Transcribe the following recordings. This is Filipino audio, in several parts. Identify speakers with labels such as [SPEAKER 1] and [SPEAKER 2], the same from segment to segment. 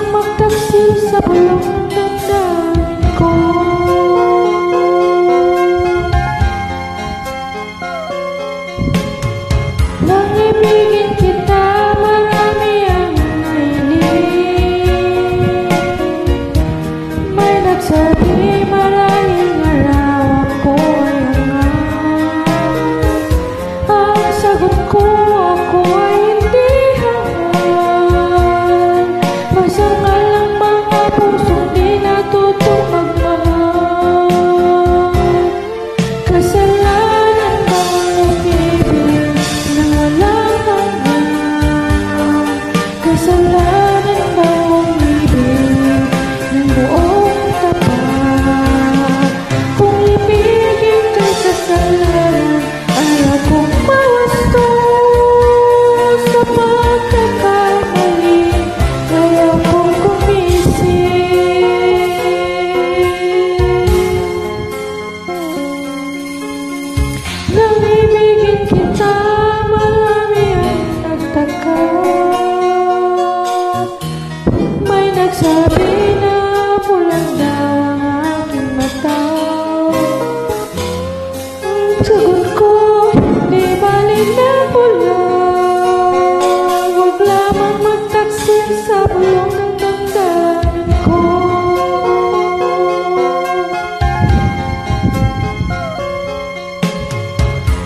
[SPEAKER 1] lamang magtaksil sa bulong ng damdamin ko. Nang ibigin kita, marami ang nahiling. May nagsabi maraming araw ako ay hangat. Ang sagot ko, ako ay hindi hangat. Masangal ang mga pusong di natutong magmahal. Kasalanan bang umibig nang walang hanggan? Kasalanan bang umibig ng buong tapat? Kung ibigin kay kasalanan, ayaw kong mawasto sa pagkakamali. Ayaw kong gumising. Nang ibigin kita, marami ang nagtaka. May nagsabi na pulang daw ang aking mata. Ang sagot ko, di bali na pula. Huwag lamang magtaksil sa bulong ng damdamin ko.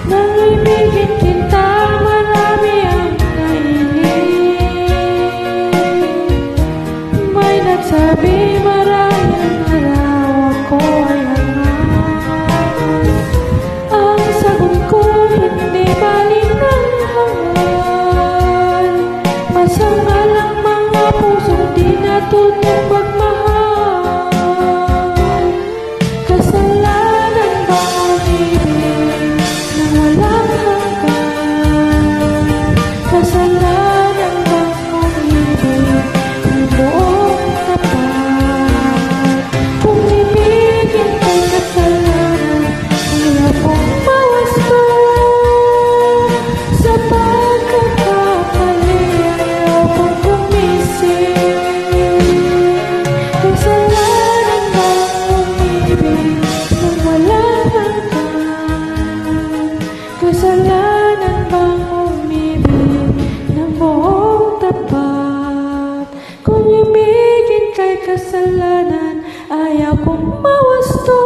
[SPEAKER 1] Nang ibigin kita, marami ang nahiling. May nagsabi maraming araw ako ay hangat. Ang sagot ko, hindi bali ng hangal. Masangal ang mga pusong di natutong magmahal. Kasalanan bang umibig nang walang hanggan? Kasalanan bang umibig ng buong tapat? Kung ibigin kay kasalanan, ayaw kong mawasto sa pagkakamali. Ayaw kong gumising. Kasalanan bang umibig nang walang hanggan? Kasalanan bang umibig ng buong tapat? Kung ibigin kay kasalanan, ayaw kong mawasto